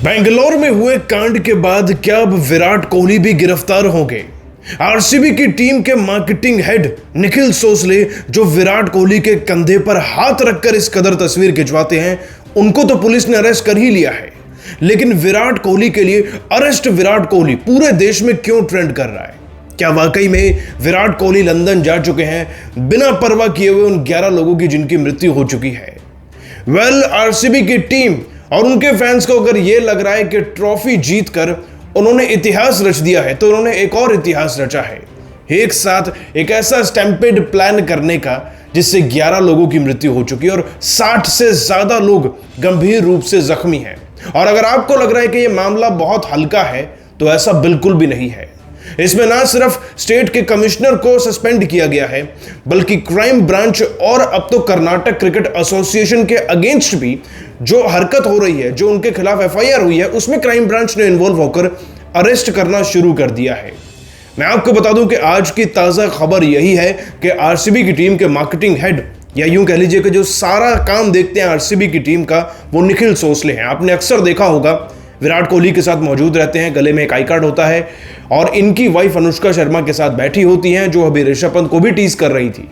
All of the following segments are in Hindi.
बेंगलोर में हुए कांड के बाद क्या अब विराट कोहली भी गिरफ्तार होंगे? आरसीबी की टीम के मार्केटिंग हेड निखिल सोसले, जो विराट कोहली के कंधे पर हाथ रखकर इस कदर तस्वीर खिंचवाते हैं, उनको तो पुलिस ने अरेस्ट कर ही लिया है। लेकिन विराट कोहली के लिए अरेस्ट विराट कोहली पूरे देश में क्यों ट्रेंड कर रहा है? क्या वाकई में विराट कोहली लंदन जा चुके हैं बिना परवाह किए हुए उन 11 लोगों की जिनकी मृत्यु हो चुकी है? आरसीबी की टीम और उनके फैंस को अगर यह लग रहा है कि ट्रॉफी जीतकर उन्होंने इतिहास रच दिया है, तो उन्होंने एक और इतिहास रचा है, एक साथ एक ऐसा स्टैम्पेड प्लान करने का जिससे 11 लोगों की मृत्यु हो चुकी है और 60 से ज्यादा लोग गंभीर रूप से जख्मी हैं। और अगर आपको लग रहा है कि यह मामला बहुत हल्का है, तो ऐसा बिल्कुल भी नहीं है। इसमें ना सिर्फ स्टेट के कमिश्नर को सस्पेंड किया गया है, बल्कि क्राइम ब्रांच और अब तो कर्नाटक क्रिकेट एसोसिएशन के अगेंस्ट भी जो हरकत हो रही है, जो उनके खिलाफ एफआईआर हुई है, उसमें क्राइम ब्रांच ने इन्वॉल्व होकर अरेस्ट करना शुरू कर दिया है। मैं आपको बता दूं कि आज की ताजा खबर यही है कि आरसीबी की टीम के मार्केटिंग हेड, या यूं कह लीजिए कि जो सारा काम देखते हैं आरसीबी की टीम का, वो निखिल सोसले हैं। आपने अक्सर देखा होगा विराट कोहली के साथ मौजूद रहते हैं, गले में एक आई कार्ड होता है और इनकी वाइफ अनुष्का शर्मा के साथ बैठी होती हैं, जो अभी ऋषभ पंत को भी टीज कर रही थी।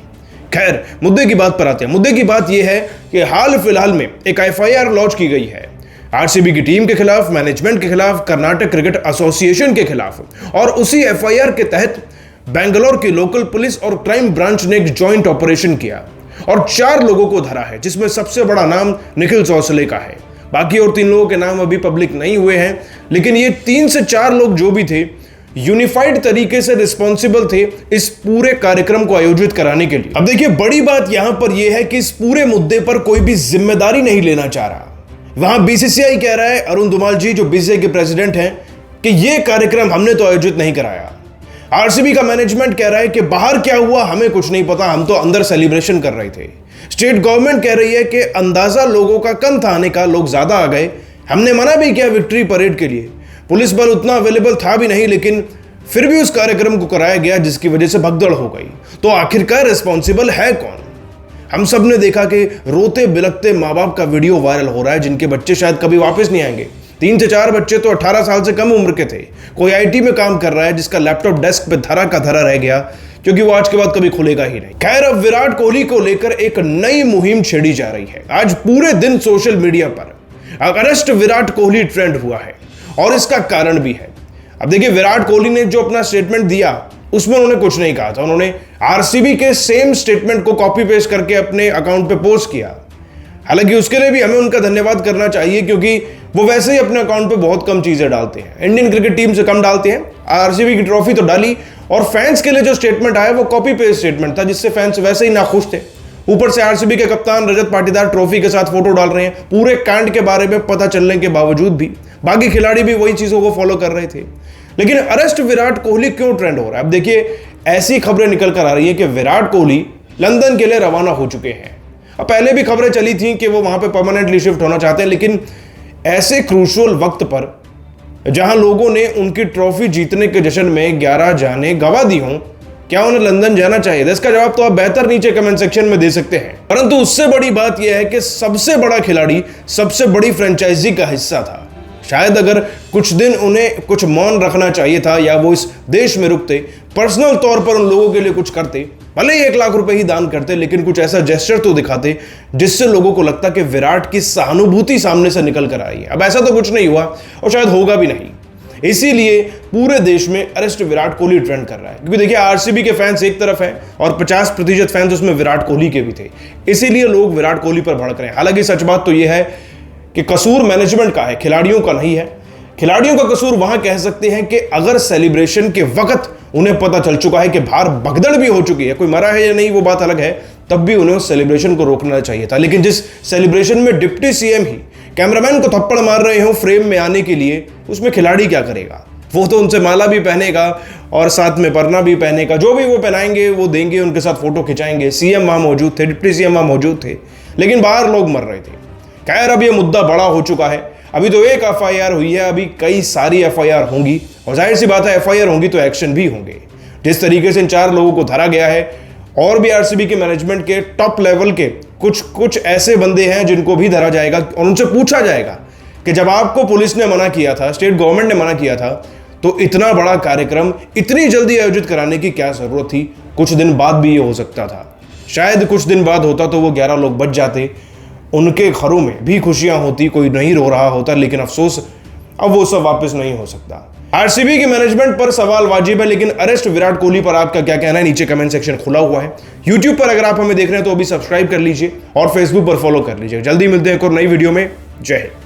खैर, मुद्दे की बात पर आते हैं। मुद्दे की बात यह है कि हाल फिलहाल में एक एफआईआर लॉन्च की गई है आरसीबी की टीम के खिलाफ, मैनेजमेंट के खिलाफ, कर्नाटक क्रिकेट एसोसिएशन के खिलाफ, और उसी एफआईआर के तहत बेंगलोर की लोकल पुलिस और क्राइम ब्रांच ने एक जॉइंट ऑपरेशन किया और 4 लोगों को धरा है, जिसमें सबसे बड़ा नाम निखिल सोसले का है। बाकी और 3 लोगों के नाम अभी पब्लिक नहीं हुए हैं, लेकिन ये 3 से 4 लोग जो भी थे, यूनिफाइड तरीके से रिस्पॉन्सिबल थे इस पूरे कार्यक्रम को आयोजित कराने के लिए। अब देखिए, बड़ी बात यहां पर यह है कि इस पूरे मुद्दे पर कोई भी जिम्मेदारी नहीं लेना चाह रहा। वहां बीसीसीआई कह रहा है, अरुण धुमाल जी जो बीसीसीआई के प्रेसिडेंट हैं, कि यह कार्यक्रम हमने तो आयोजित नहीं कराया। आरसीबी का मैनेजमेंट कह रहा है कि बाहर क्या हुआ हमें कुछ नहीं पता, हम तो अंदर सेलिब्रेशन कर रहे थे। स्टेट गवर्नमेंट कह रही है कि अंदाजा लोगों का कम था आने का, लोग ज्यादा आ गए, हमने मना भी किया विक्ट्री परेड के लिए, पुलिस बल उतना अवेलेबल था भी नहीं, लेकिन फिर भी उस कार्यक्रम को कराया गया, जिसकी वजह से भगदड़ हो गई। तो आखिरकार रिस्पॉन्सिबल है कौन? हम सब ने देखा कि रोते बिलखते माँ बाप का वीडियो वायरल हो रहा है, जिनके बच्चे शायद कभी वापस नहीं आएंगे। 3 से 4 बच्चे तो 18 साल से कम उम्र के थे। कोई आईटी में काम कर रहा है जिसका लैपटॉप डेस्क पे धरा का धरा रह गया, क्योंकि वो आज के बाद कभी खुलेगा ही नहीं। खैर, अब विराट कोहली को लेकर एक नई मुहिम छेड़ी जा रही है। आज पूरे दिन सोशल मीडिया पर अरेस्ट विराट कोहली ट्रेंड हुआ है और इसका कारण भी है। अब देखिए, विराट कोहली ने जो अपना स्टेटमेंट दिया उसमें उन्होंने कुछ नहीं कहा था। उन्होंने आरसीबी के सेम स्टेटमेंट को कॉपी पेस्ट करके अपने अकाउंट पे पोस्ट किया। हालांकि उसके लिए भी हमें उनका धन्यवाद करना चाहिए, क्योंकि वो वैसे ही अपने अकाउंट पे बहुत कम चीजें डालते हैं, इंडियन क्रिकेट टीम से कम डालते हैं। आरसीबी की ट्रॉफी तो डाली, और फैंस के लिए जो स्टेटमेंट आया वो कॉपी पेस्ट स्टेटमेंट था, जिससे फैंस वैसे ही नाखुश थे। ऊपर से आरसीबी के कप्तान रजत पाटीदार ट्रॉफी के साथ फोटो डाल रहे हैं, पूरे कांड के बारे में पता चलने के बावजूद भी बाकी खिलाड़ी भी वही चीजों को फॉलो कर रहे थे। लेकिन अरेस्ट विराट कोहली क्यों ट्रेंड हो रहा है? अब देखिए, ऐसी खबरें निकल कर आ रही है कि विराट कोहली लंदन के लिए रवाना हो चुके हैं। अब पहले भी खबरें चली थी कि वो वहां पे परमानेंटली शिफ्ट होना चाहते हैं, लेकिन ऐसे क्रूशियल वक्त पर जहां लोगों ने उनकी ट्रॉफी जीतने के जश्न में 11 जानें गंवा दी हों, क्या उन्हें लंदन जाना चाहिए? इसका जवाब तो आप बेहतर नीचे कमेंट सेक्शन में दे सकते हैं। परंतु उससे बड़ी बात यह है कि सबसे बड़ा खिलाड़ी सबसे बड़ी फ्रेंचाइजी का हिस्सा था। शायद अगर कुछ दिन उन्हें कुछ मौन रखना चाहिए था, या वो इस देश में रुकते, पर्सनल तौर पर उन लोगों के लिए कुछ करते, भले ही 1 लाख रुपए ही दान करते, लेकिन कुछ ऐसा जेस्चर तो दिखाते जिससे लोगों को लगता कि विराट की सहानुभूति सामने से निकल कर आई है। अब ऐसा तो कुछ नहीं हुआ और शायद होगा भी नहीं। इसीलिए पूरे देश में अरेस्ट विराट कोहली ट्रेंड कर रहा है, क्योंकि देखिए, आरसीबी के फैंस एक तरफ हैं और 50% फैंस उसमें विराट कोहली के भी थे। इसीलिए लोग विराट कोहली पर भड़क रहे हैं। हालांकि सच बात तो यह है कि कसूर मैनेजमेंट का है, खिलाड़ियों का नहीं है। खिलाड़ियों का कसूर वहां कह सकते हैं कि अगर सेलिब्रेशन के वक्त उन्हें पता चल चुका है कि बाहर भगदड़ भी हो चुकी है, कोई मरा है या नहीं वो बात अलग है, तब भी उन्हें उस सेलिब्रेशन को रोकना चाहिए था। लेकिन जिस सेलिब्रेशन में डिप्टी सीएम ही कैमरामैन को थप्पड़ मार रहे हो फ्रेम में आने के लिए, उसमें खिलाड़ी क्या करेगा? वो तो उनसे माला भी पहनेगा और साथ में परना भी पहनेगा, जो भी वो पहनाएंगे वो देंगे, उनके साथ फोटो खिंचाएंगे। सीएम वहां मौजूद थे, डिप्टी सीएम वहां मौजूद थे, लेकिन बाहर लोग मर रहे थे। खैर, अब ये मुद्दा बड़ा हो चुका है। अभी तो एक एफआईआर हुई है, अभी कई सारी एफआईआर होंगी, और जाहिर सी बात है एफआईआर होंगी तो एक्शन भी होंगे। जिस तरीके से इन 4 लोगों को धरा गया है, और भी आरसीबी के मैनेजमेंट के टॉप लेवल के कुछ ऐसे बंदे हैं जिनको भी धरा जाएगा और उनसे पूछा जाएगा कि जब आपको पुलिस ने मना किया था, स्टेट गवर्नमेंट ने मना किया था, तो इतना बड़ा कार्यक्रम इतनी जल्दी आयोजित कराने की क्या जरूरत थी? कुछ दिन बाद भी ये हो सकता था। शायद कुछ दिन बाद होता तो वो 11 लोग बच जाते, उनके घरों में भी खुशियां होती, कोई नहीं रो रहा होता। लेकिन अफसोस अब वो सब वापस नहीं हो सकता। आरसीबी की मैनेजमेंट पर सवाल वाजिब है, लेकिन अरेस्ट विराट कोहली पर आपका क्या कहना है? नीचे कमेंट सेक्शन खुला हुआ है। यूट्यूब पर अगर आप हमें देख रहे हैं तो अभी सब्सक्राइब कर लीजिए और फेसबुक पर फॉलो कर लीजिए। जल्दी मिलते हैं एक और नई वीडियो में। जय हिंद।